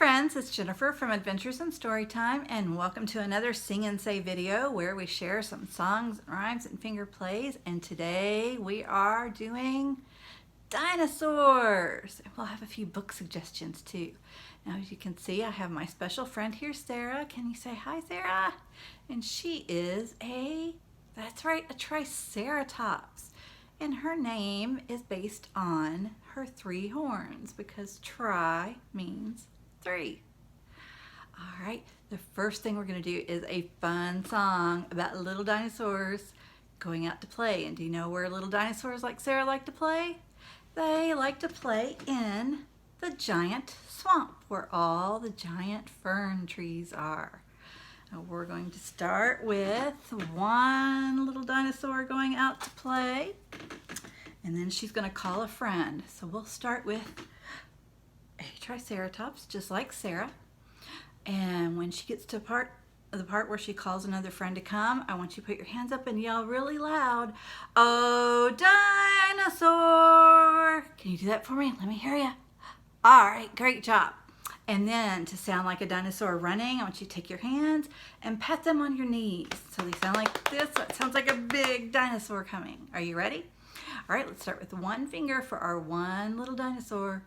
friends, it's Jennifer from Adventures in Storytime, and welcome to another Sing and Say video where we share some songs, rhymes, and finger plays. And today we are doing Dinosaurs. We'll have a few book suggestions too. Now, as you can see, I have my special friend here, Sarah. Can you say hi, Sarah? And she is that's right, a Triceratops. And her name is based on her 3 horns because tri means 3. All right, the first thing we're going to do is a fun song about little dinosaurs going out to play. And do you know where little dinosaurs like Sarah like to play? They like to play in the giant swamp where all the giant fern trees are. Now we're going to start with one little dinosaur going out to play, and then she's going to call a friend. So we'll start with a Triceratops, just like Sarah. And when she gets to the part where she calls another friend to come, I want you to put your hands up and yell really loud, "Oh, dinosaur!" Can you do that for me? Let me hear you. All right, great job. And then to sound like a dinosaur running, I want you to take your hands and pat them on your knees. So they sound like this. So it sounds like a big dinosaur coming. Are you ready? All right, let's start with one finger for our one little dinosaur.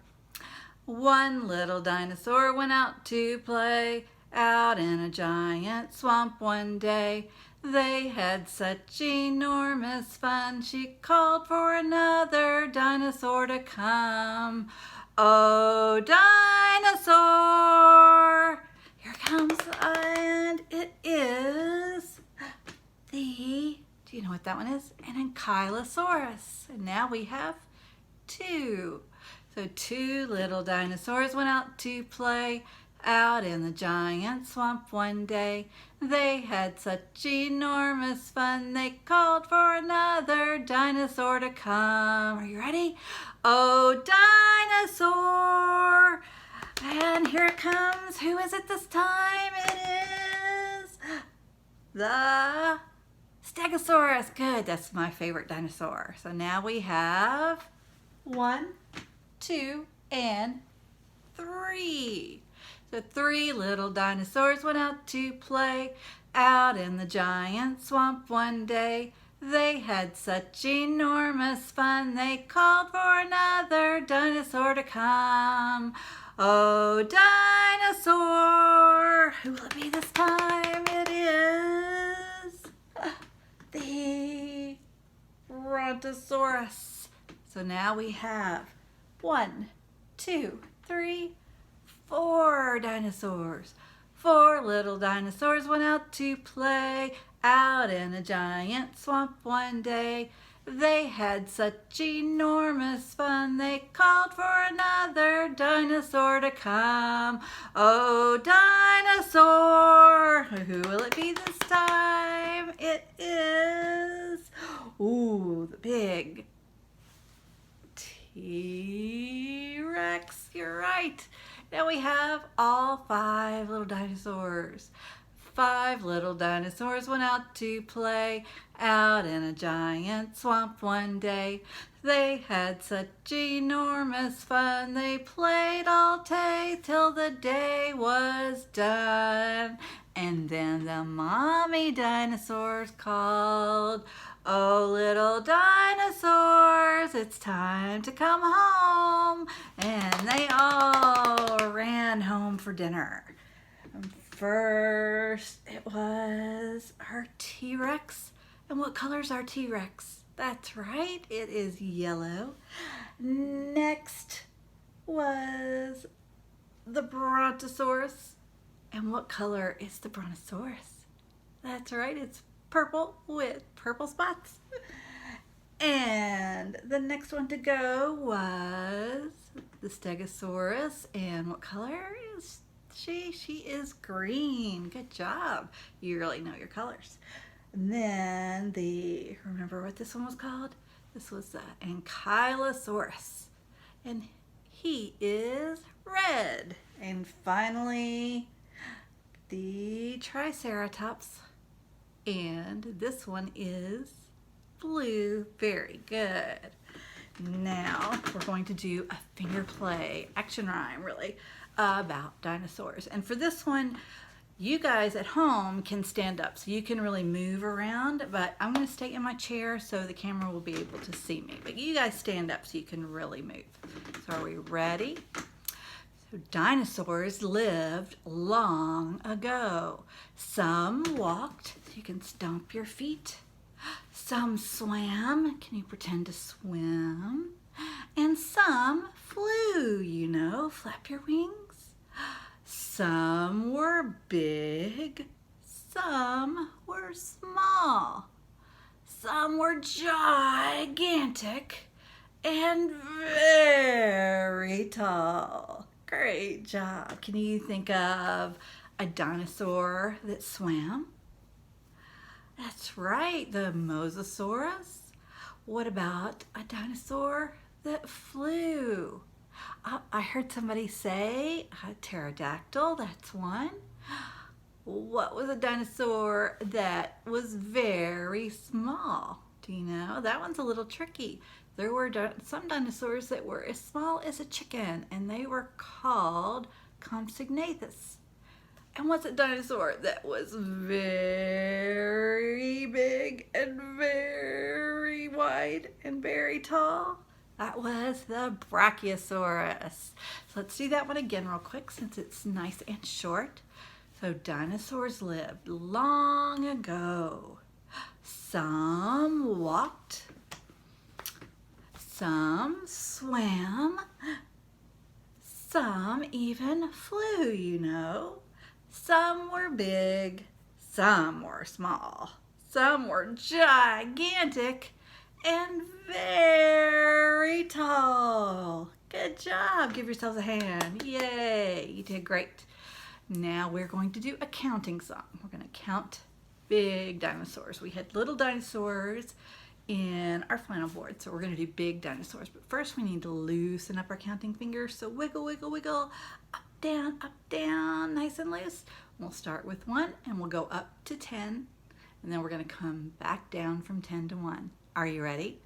One little dinosaur went out to play out in a giant swamp one day. They had such enormous fun, she called for another dinosaur to come. Oh, dinosaur! Here it comes, and it is do you know what that one is? An ankylosaurus. And now we have 2. So 2 little dinosaurs went out to play out in the giant swamp one day. They had such enormous fun, they called for another dinosaur to come. Are you ready? Oh, dinosaur! And here it comes. Who is it this time? It is the Stegosaurus. Good, that's my favorite dinosaur. So now we have 1, 2, and 3. So 3 little dinosaurs went out to play out in the giant swamp one day. They had such enormous fun, they called for another dinosaur to come. Oh, dinosaur! Who will it be this time? It is the Brontosaurus. So now we have 1, 2, 3, 4 dinosaurs. 4 little dinosaurs went out to play out in a giant swamp one day. They had such enormous fun, they called for another dinosaur to come. Oh, dinosaur! Who will it be this time? It is, the big T-Rex. You're right. Now we have all 5 little dinosaurs. 5 little dinosaurs went out to play out in a giant swamp one day. They had such enormous fun, they played all day till the day was done. And then the mommy dinosaurs called, "Oh, little dinosaurs, it's time to come home." And they all ran home for dinner. First, it was our T-Rex. And what color is our T-Rex? That's right, it is yellow. Next was the Brontosaurus. And what color is the Brontosaurus? That's right, it's purple with purple spots. And the next one to go was the Stegosaurus. And what color is she? She is green. Good job. You really know your colors. And then remember what this one was called? This was the Ankylosaurus. And he is red. And finally, the Triceratops. And this one is blue. Very good. Now we're going to do a finger play, action rhyme really. about dinosaurs. And for this one, you guys at home can stand up so you can really move around, but I'm going to stay in my chair so the camera will be able to see me. But you guys stand up so you can really move. So are we ready? So dinosaurs lived long ago. Some walked, so you can stomp your feet. Some swam, can you pretend to swim? And some flew, you know, flap your wings. Some were big, some were small. Some were gigantic and very tall. Great job. Can you think of a dinosaur that swam? That's right, the Mosasaurus. What about a dinosaur that flew? I heard somebody say a pterodactyl, that's one. What was a dinosaur that was very small? Do you know? That one's a little tricky. There were some dinosaurs that were as small as a chicken, and they were called Compsognathus. And what's a dinosaur that was very big and very wide and very tall? That was the Brachiosaurus. So let's do that one again real quick since it's nice and short. So dinosaurs lived long ago. Some walked, some swam, some even flew, you know. Some were big, some were small, some were gigantic and very tall. Good job. Give yourselves a hand. Yay, you did great. Now we're going to do a counting song. We're going to count big dinosaurs. We had little dinosaurs in our flannel board, so we're going to do big dinosaurs. But first we need to loosen up our counting fingers. So wiggle, wiggle, wiggle, up, down, nice and loose. We'll start with 1 and we'll go up to 10, and then we're going to come back down from 10 to 1. Are you ready?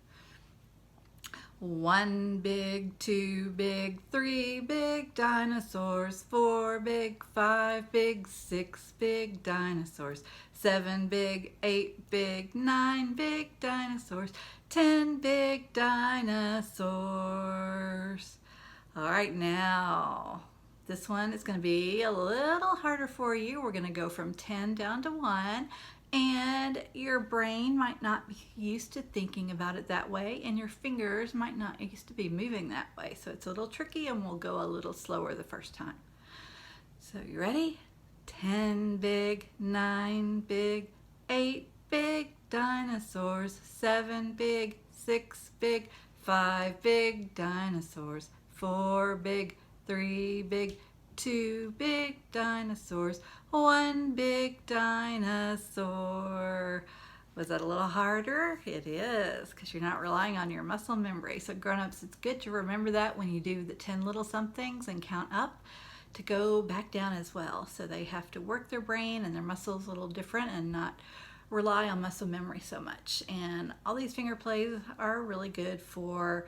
1 big, 2 big, 3 big dinosaurs, 4 big, 5 big, 6 big dinosaurs, 7 big, 8 big, 9 big dinosaurs, 10 big dinosaurs. All right, now this one is going to be a little harder for you. We're going to go from 10 down to 1. And your brain might not be used to thinking about it that way, and your fingers might not used to be moving that way. So it's a little tricky, and we'll go a little slower the first time. So you ready? 10 big, 9 big, 8 big dinosaurs, 7 big, 6 big, 5 big dinosaurs, 4 big, 3 big, 2 big dinosaurs, 1 big dinosaur. Was that a little harder? It is, because you're not relying on your muscle memory. So grown-ups, it's good to remember that when you do the 10 little somethings and count up, to go back down as well. So they have to work their brain and their muscles a little different and not rely on muscle memory so much. And all these finger plays are really good for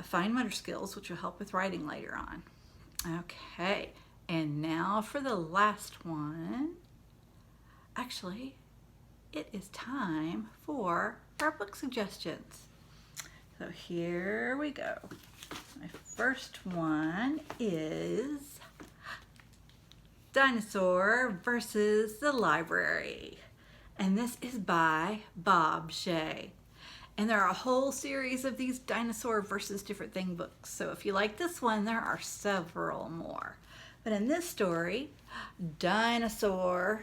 fine motor skills, which will help with writing later on. Okay, and now for the last one. Actually, it is time for our book suggestions. So here we go. My first one is Dinosaur versus the Library. And this is by Bob Shea. And there are a whole series of these dinosaur versus different thing books. So if you like this one, there are several more. But in this story, Dinosaur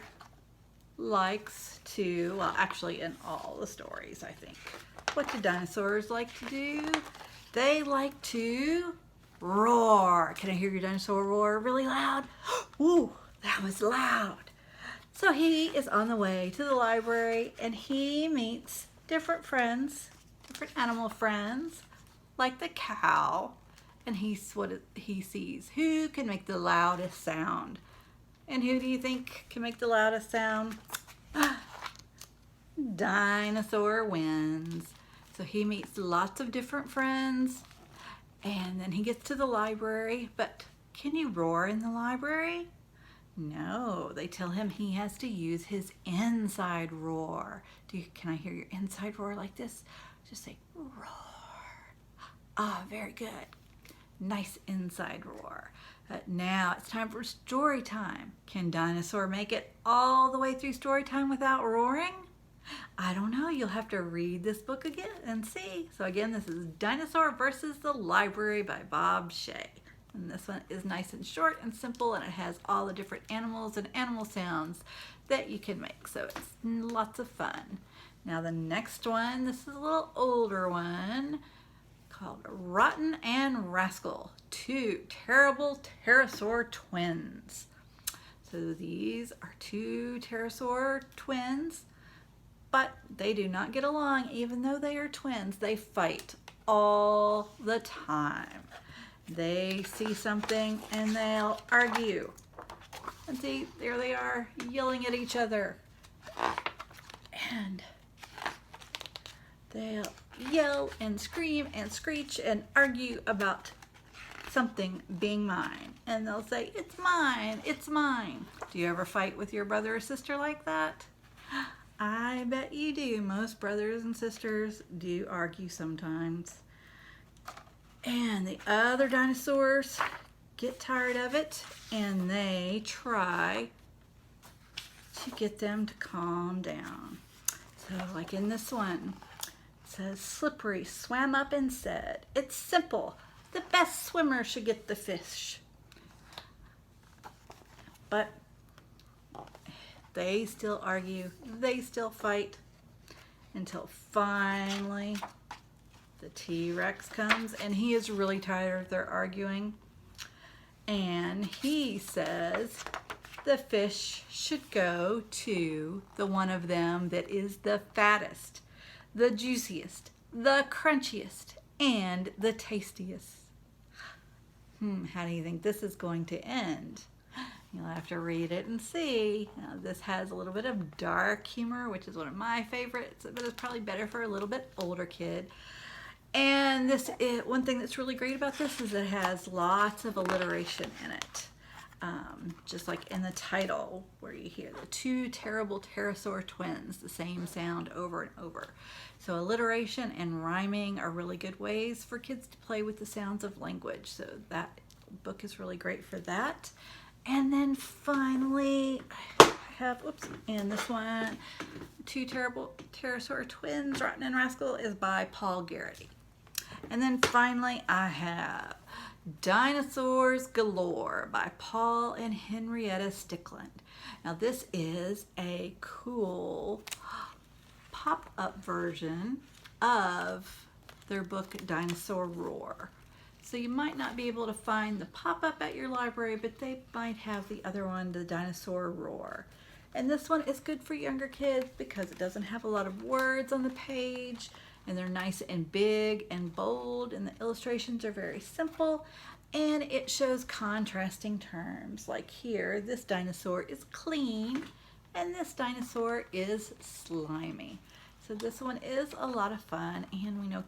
likes to, well, actually in all the stories, I think. What do dinosaurs like to do? They like to roar. Can I hear your dinosaur roar really loud? Ooh, that was loud. So he is on the way to the library, and he meets different friends, different animal friends, like the cow, and he sees who can make the loudest sound. And who do you think can make the loudest sound? Dinosaur wins. So he meets lots of different friends, and then he gets to the library, but Can you roar in the library? No, they tell him he has to use his inside roar. Can I hear your inside roar like this? Just say roar. Ah, very good. Nice inside roar. Now it's time for story time. Can Dinosaur make it all the way through story time without roaring? I don't know. You'll have to read this book again and see. So again, this is Dinosaur versus the Library by Bob Shea. And this one is nice and short and simple, and it has all the different animals and animal sounds that you can make. So it's lots of fun. Now the next one, this is a little older one called Rotten and Rascal, two terrible pterosaur twins. So these are two pterosaur twins, but they do not get along. Even though they are twins, they fight all the time. They see something and they'll argue. And see, there they are yelling at each other. And they'll yell and scream and screech and argue about something being mine. And they'll say, it's mine, it's mine. Do you ever fight with your brother or sister like that? I bet you do. Most brothers and sisters do argue sometimes. And the other dinosaurs get tired of it and they try to get them to calm down. So like in this one, it says Slippery swam up and said, it's simple, the best swimmer should get the fish. But they still argue, they still fight, until finally the T-Rex comes, and he is really tired of their arguing. And he says the fish should go to the one of them that is the fattest, the juiciest, the crunchiest, and the tastiest. How do you think this is going to end? You'll have to read it and see. Now, this has a little bit of dark humor, which is one of my favorites, but it's probably better for a little bit older kid. And one thing that's really great about this is it has lots of alliteration in it. Just like in the title, where you hear the two terrible pterosaur twins, the same sound over and over. So alliteration and rhyming are really good ways for kids to play with the sounds of language. So that book is really great for that. And then finally, I have, and this one, Two Terrible Pterosaur Twins, Rotten and Rascal, is by Paul Garrity. And then finally, I have Dinosaurs Galore by Paul and Henrietta Stickland. Now this is a cool pop-up version of their book Dinosaur Roar. So you might not be able to find the pop-up at your library, but they might have the other one, the Dinosaur Roar. And this one is good for younger kids because it doesn't have a lot of words on the page, and they're nice and big and bold, and the illustrations are very simple, and it shows contrasting terms. Like here, this dinosaur is clean, and this dinosaur is slimy. So this one is a lot of fun, and we know